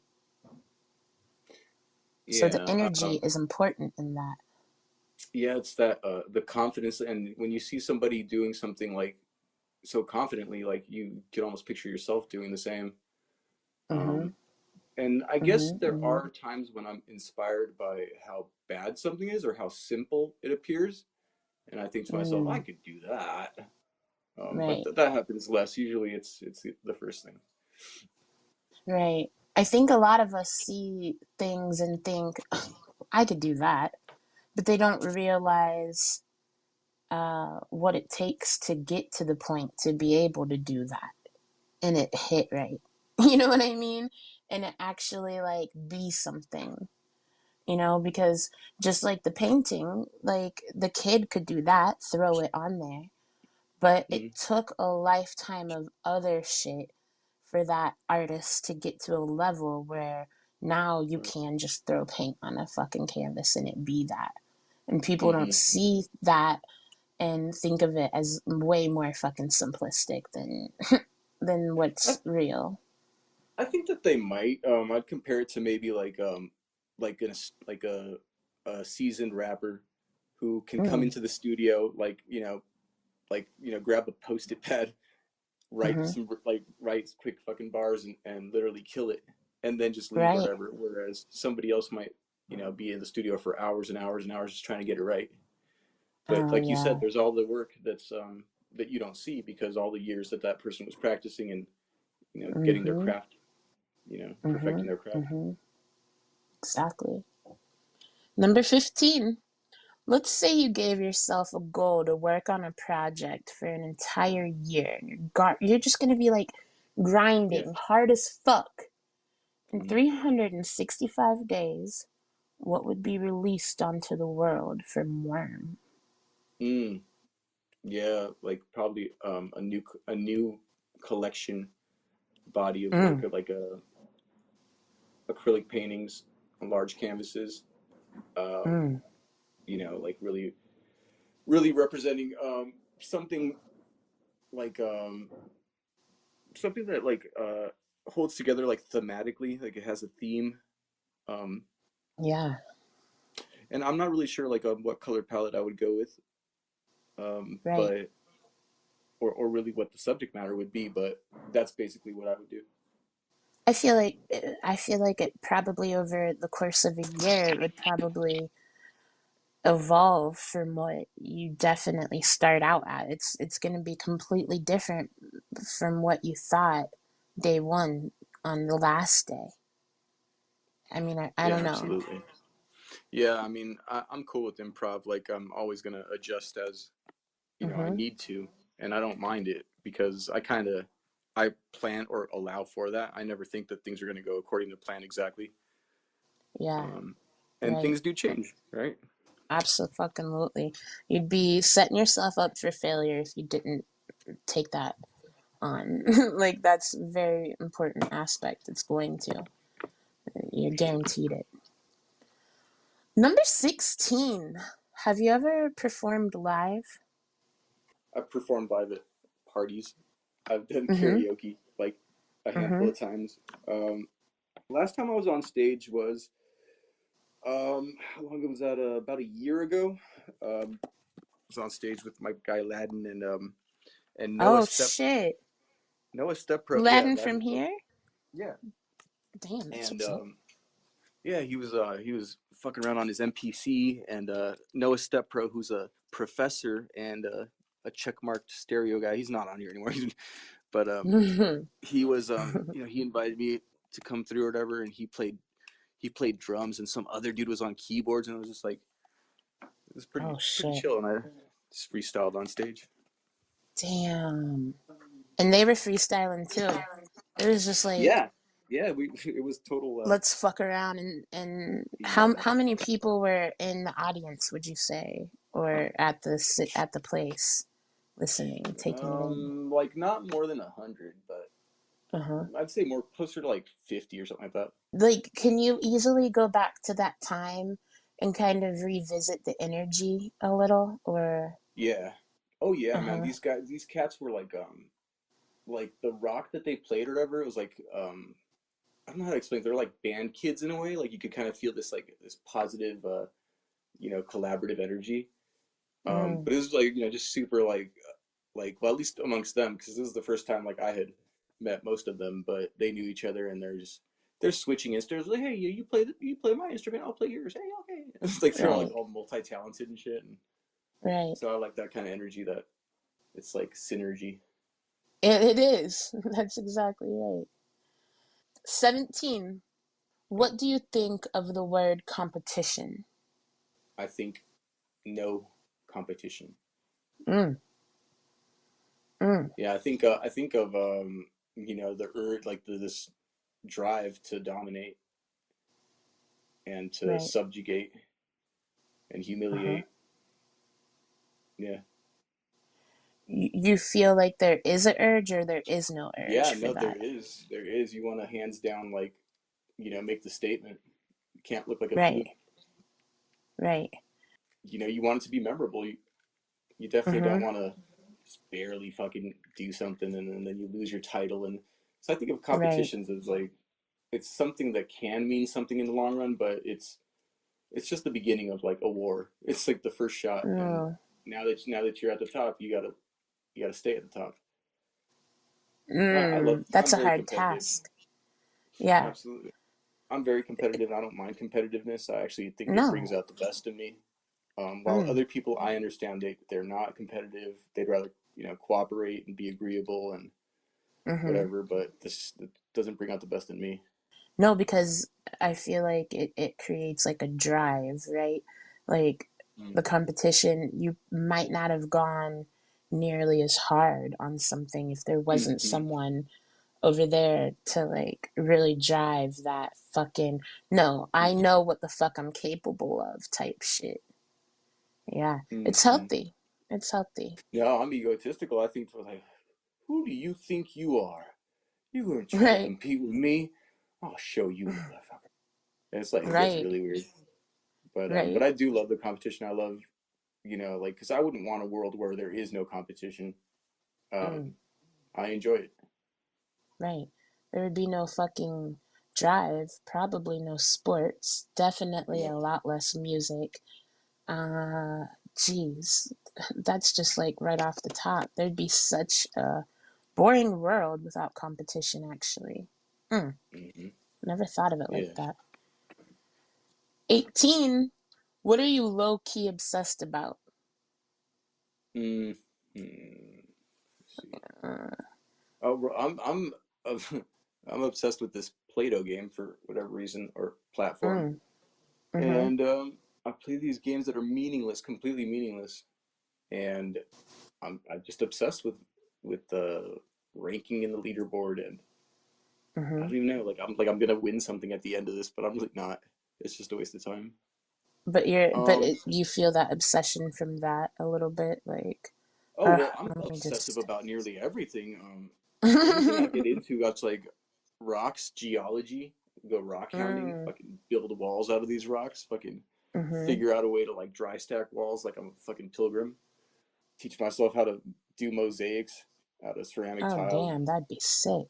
So the Yeah. energy is important in that. Yeah, it's that the confidence, and when you see somebody doing something like so confidently, like you can almost picture yourself doing the same. Mm-hmm. Um, and I guess Mm-hmm. there Mm-hmm. are times when I'm inspired by how bad something is or how simple it appears, and I think to myself, I Mm, could do that. But right. that happens less. Usually, it's the first thing. Right. I think a lot of us see things and think, I could do that, but they don't realize what it takes to get to the point to be able to do that and it hit right. You know what I mean? And it actually like be something, because just like the painting, like the kid could do that, throw it on there, but it Mm-hmm. took a lifetime of other shit for that artist to get to a level where now you can just throw paint on a fucking canvas and it be that. And people don't Mm-hmm. see that and think of it as way more fucking simplistic than I, what's real. I think that they might. I'd compare it to maybe like like a seasoned rapper who can come Mm, into the studio grab a post-it pad, hmm. write quick fucking bars and literally kill it, and then just leave Right. whatever. Whereas somebody else might be in the studio for hours and hours and hours just trying to get it right. But Oh like you said, yeah. there's all the work that you don't see because all the years that that person was practicing and getting their Mm-hmm. craft, Mm-hmm. perfecting their craft. Mm-hmm. Exactly. Number 15. Let's say you gave yourself a goal to work on a project for an entire year, and you're just gonna be like Yeah. grinding hard as fuck. In Mm. 365 days, what would be released onto the world from Worm? Mm. Yeah, like probably a new collection body of work Mm, of like acrylic paintings on large canvases. Um, mm, like really representing something like something that holds together like thematically, like it has a theme. Um, yeah, and I'm not really sure like what color palette I would go with, right. but or really what the subject matter would be, but that's basically what I would do. I feel like it probably over the course of a year it would probably evolve from what you definitely start out at. It's going to be completely different from what you thought day one on the last day. I mean, I Yeah, don't know. absolutely. Yeah, I mean, I'm cool with improv. Like, I'm always gonna adjust as I Mhm. need to, and I don't mind it because I plan or allow for that. I never think that things are gonna go according to plan exactly, Yeah, um, and right. things do change, right? Absolutely. You'd be setting yourself up for failure if you didn't take that on. Like that's a very important aspect. It's going to. You're guaranteed it. Number 16. Have you ever performed live? I've performed live at parties. I've done Mhm. karaoke like a handful Mhm. of times. Last time I was on stage was how long ago was that? About a year ago. I was on stage with my guy Ladin and Oh shit. Noah Step Pro. Yeah, Latin from Ladin. here? Yeah, Damn, that's and what's up. yeah, he was fucking around on his MPC, and Noah Step Pro, who's a professor and a checkmarked stereo guy. He's not on here anymore, but he was he invited me to come through or whatever, and he played drums, and some other dude was on keyboards, and it was just like it was Oh pretty shit. chill, and I just freestyled on stage. Damn. And they were freestyling too. It was just like, Yeah, yeah. We it was total. let's fuck around. And Yeah. how many people were in the audience, would you say, or at the place, listening, taking it in? Like not more than 100, but Uh-huh. I'd say more closer to like 50 or something like that. Like, can you easily go back to that time and kind of revisit the energy a little, or? Yeah. Oh yeah, man. Uh-huh. These cats were like the rock that they played or whatever. It was like I don't know how to explain. They're like band kids in a way. Like you could kind of feel this like this positive, collaborative energy. Mm, But it was like just super like well at least amongst them because this is the first time like I had met most of them, but they knew each other and they're switching instruments. Like hey, you play my instrument, I'll play yours. Hey, okay. It's like they're all like right, all multi talented and shit. And right. so I like that kind of energy that it's like synergy. It is. That's exactly right. 17. What do you think of the word competition? I think no competition. Mm, mm, Yeah, I think of the urge like this drive to dominate and to right. subjugate and Uh-huh. humiliate. Yeah. You feel like there is an urge or there is no urge Yeah, for no, there that? is. There is. You want to hands down like, make the statement. You can't look like a Right, fluke. right. You want it to be memorable. You definitely don't Mm-hmm. want to just barely fucking do something and then you lose your title. And so I think of Right. competitions as like it's something that can mean something in the long run, but it's just the beginning of like a war. It's like the first shot, and Mm, now that you're at the top, you gotta stay at the top. that's I'm a very hard competitive. task. Yeah. Absolutely. I'm very competitive. I don't mind competitiveness. I actually think it brings No. out the best in me. While Mm, other people, I understand they're not competitive. They'd rather cooperate and be agreeable and mm-hmm. whatever. But this it doesn't bring out the best in me. No, because I feel like it creates like a drive, right? Like the competition, you might not have gone nearly as hard on something if there wasn't Mm-hmm. someone over there to like really drive that fucking, no, I Mm-hmm. know what the fuck I'm capable of type shit. Yeah, it's Mm-hmm. healthy. It's healthy. No, I'm egotistical. I think for like, who do you think you are? You gonna try to Right, compete with me? I'll show you, motherfucker. And it's like it gets right, really weird. But right. I do love the competition. I love like because I wouldn't want a world where there is no competition. Mm, Um, I enjoy it. right. There would be no fucking drive, probably no sports, definitely No. a lot less music. Geez, that's just like right off the top. There'd be such a boring world without competition, actually. Mm, Hmm. never thought of it like Yeah. that. 18. What are you low key obsessed about? Mm-hmm. Let's see. Uh, Oh, bro, I'm obsessed with this Play-Doh game for whatever reason or platform, mm, mm-hmm. and I play these games that are meaningless, completely meaningless, and I'm just obsessed with the ranking in the leaderboard, and I Mm-hmm. don't even know. Like I'm gonna win something at the end of this, but I'm really not. It's just a waste of time. Um. You feel that obsession from that a little bit, like, Oh well, I'm let me obsessive just. about nearly everything. Anything I get into that's like rocks, geology, go rock hounding, Mm, fucking build walls out of these rocks, fucking mm-hmm. figure out a way to like dry stack walls like I'm a fucking pilgrim. Teach myself how to do mosaics out of ceramic Oh, tiles. damn, that'd be sick.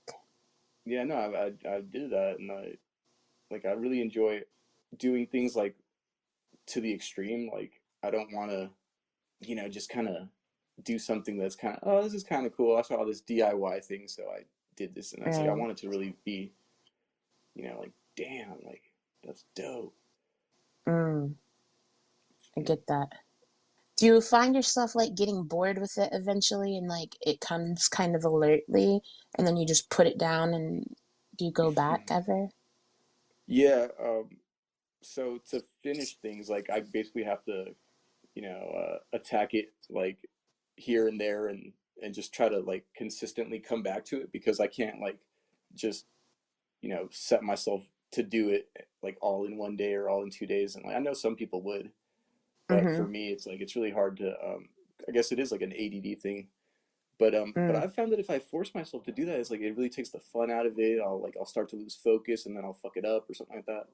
Yeah, no, I did that, and I really enjoy doing things like to the extreme. Like I don't want to, just kind of do something that's kind of oh this is kind of cool. I saw this DIY thing, so I did this, and that's like I Right. want it to really be, like damn, like that's dope. Mm, I get that. Do you find yourself like getting bored with it eventually and like it comes kind of alertly and then you just put it down and do you go back ever? Yeah. So to finish things, like I basically have to, attack it like here and there, and just try to like consistently come back to it, because I can't like just, set myself to do it like all in one day or all in 2 days. And like, I know some people would, but for Mm-hmm. me, it's like it's really hard to. I guess it is like an ADD thing. But Mm. I've found that if I force myself to do that, it's like it really takes the fun out of it. I'll start to lose focus, and then I'll fuck it up or something like that.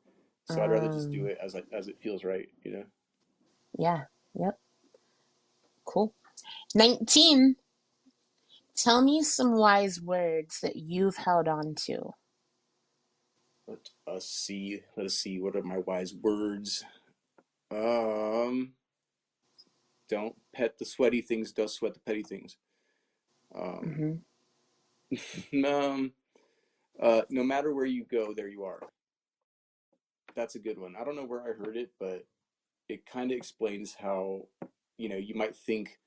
So I'd rather just do Um, it as it feels right, you know. yeah. Yep. Cool. 19. Tell me some wise words that you've held on to. Let us see. Let us see. What are my wise words? Um, don't pet the sweaty things. Don't sweat the petty things. Um, Mm-hmm. um, no matter where you go, there you are. That's a good one. I don't know where I heard it, but it kind of explains how, you might think,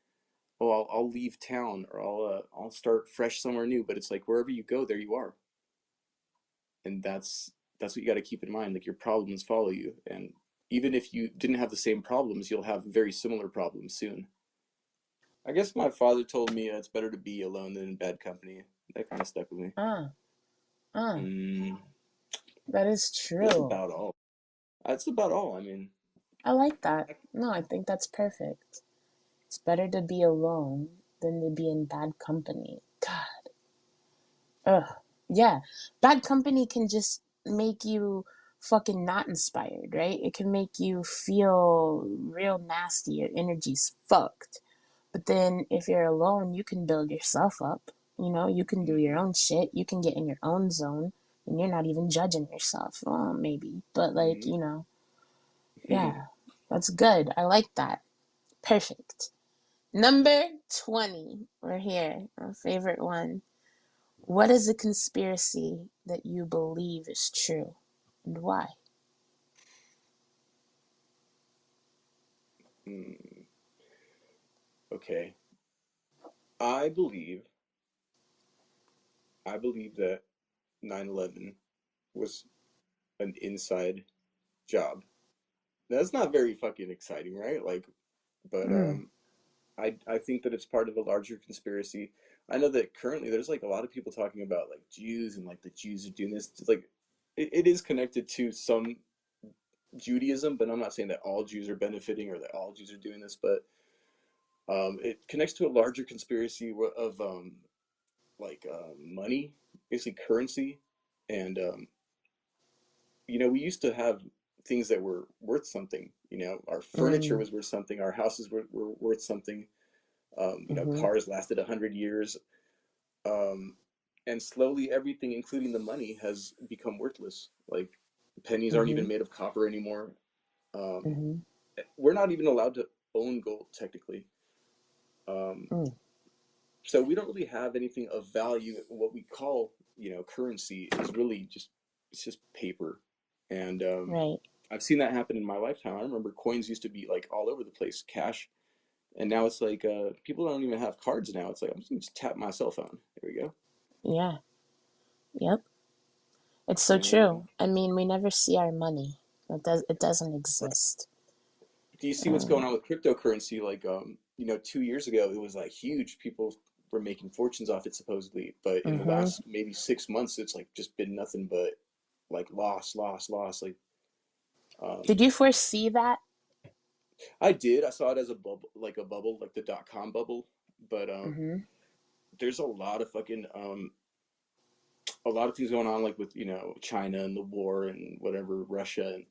oh, I'll leave town, or I'll start fresh somewhere new. But it's like wherever you go, there you are, and that's what you got to keep in mind. Like your problems follow you, and even if you didn't have the same problems, you'll have very similar problems soon. I guess my father told me it's better to be alone than in bad company. That kind of stuck with me. Ah, ah, Mm, that is that's true. about all. That's about all. I mean, I like that. No, I think that's perfect. It's better to be alone than to be in bad company. God. Ugh. Yeah. Bad company can just make you fucking not inspired, right? It can make you feel real nasty. Your energy's fucked. But then if you're alone, you can build yourself up. You can do your mm-hmm, own shit. You can get in your own zone and you're not even judging yourself. Well, maybe. But like, mm-hmm. yeah, that's good. I like that. Perfect. Number 20. We're here. Our favorite one. What is a conspiracy that you believe is true and why? Mm, okay. I believe I believe that 9/11 was an inside job. That's not very fucking exciting, right? Like, but Mm, I think that it's part of a larger conspiracy. I know that currently there's like a lot of people talking about like Jews, and like the Jews are doing this. It's like it is connected to some Judaism, but I'm not saying that all Jews are benefiting or that all Jews are doing this. But it connects to a larger conspiracy of like money, basically currency, and we used to have things that were worth something. Our furniture mm, was worth something. Our houses were worth something. mm-hmm, Cars lasted 100 years. Um, and slowly everything, including the money, has become worthless. Like pennies aren't mm-hmm, even made of copper anymore. Um, mm-hmm, we're not even allowed to own gold technically. Um, mm, so we don't really have anything of value. What we call, currency is really just it's just paper. And right. I've seen that happen in my lifetime. I remember coins used to be like all over the place, cash, and now it's like people don't even have cards now. It's like I'm just gonna just tap my cell phone. There we go. Yeah. Yep. It's so And true. I mean, we never see our money. It doesn't right. exist. Do you see what's Um, going on with cryptocurrency? Like, 2 years ago, it was like huge. People were making fortunes off it supposedly, but in the mm-hmm. last maybe 6 months, it's like just been nothing but like loss, loss, loss. Like, Did um, you foresee that? I did. I saw it as a bubble, like the .com bubble. But Mm-hmm. there's a lot of things going on, like with China and the war and whatever, Russia, and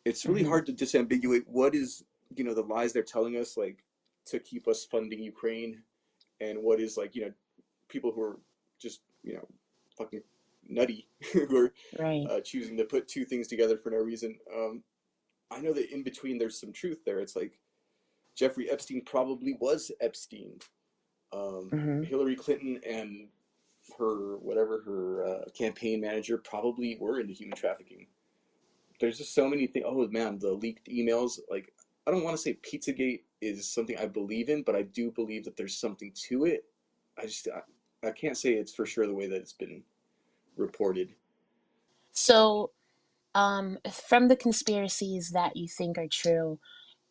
it's really Mm-hmm. hard to disambiguate what is the lies they're telling us, like to keep us funding Ukraine, and what is like people who are just fucking nutty who are Right. choosing to put two things together for no reason. I know that in between there's some truth there. It's like Jeffrey Epstein probably was Epstein. Mm-hmm. Hillary Clinton and her campaign manager probably were into human trafficking. There's just so many things. Oh man, the leaked emails. Like, I don't want to say Pizzagate is something I believe in, but I do believe that there's something to it. I can't say it's for sure the way that it's been reported. So, from the conspiracies that you think are true,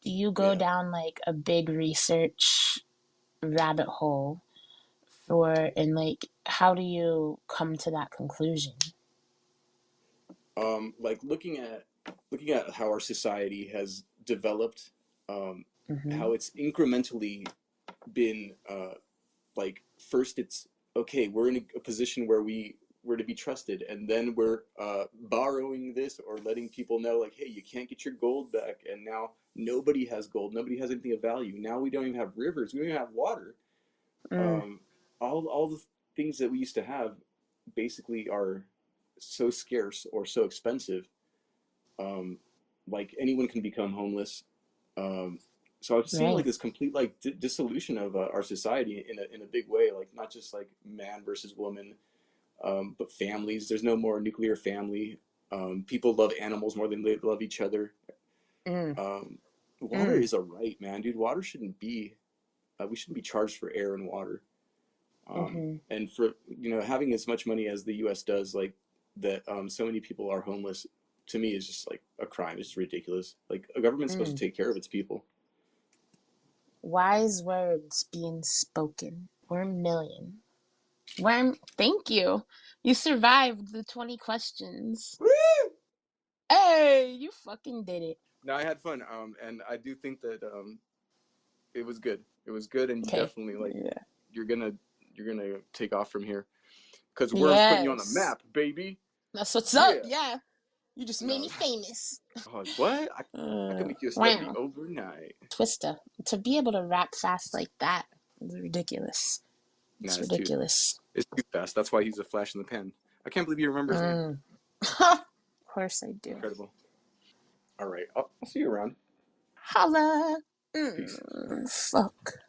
do you go Yeah. down like a big research rabbit hole? Or, and like, how do you come to that conclusion? Like looking at how our society has developed, Mm-hmm. how it's incrementally been like first it's okay, we're in a position where we're to be trusted, and then we're borrowing this or letting people know like, hey, you can't get your gold back, and now nobody has gold, nobody has anything of value. Now we don't even have rivers, we don't even have water. Mm, um, all the things that we used to have basically are so scarce or so expensive. um, like anyone can become homeless. Um, so I'm seeing like right. this complete like dissolution of our society in a big way. Like not just like man versus woman, but families. There's no more nuclear family. People love animals more than they love each other. Mm, Um, Water mm, is a right, man, dude. Water shouldn't be. We shouldn't be charged for air and water. mm-hmm, And for having as much money as the U.S. does, like that, so many people are homeless. To me, is just like a crime. It's ridiculous. Like a government's supposed mm. to take care of its people. Wise words being spoken. Worm million. Worm, thank you. You survived the 20 questions. Hey, you fucking did it. No, I had fun. And I do think that it was good. It was good, and you Okay. definitely like Yeah. you're gonna you're gonna take off from here because Worm's putting you on the Yes. map, baby. That's what's up. Yeah. Yeah. You just made No, me famous. oh, what? I can make you a celebrity Wow. overnight. Twista. To be able to rap fast like that is ridiculous. Nah, It's ridiculous. it's too fast. That's why he's a flash in the pan. I can't believe you remember his name. Mm. Of course I do. Incredible. All right, I'll see you around. Holla. Peace. Fuck.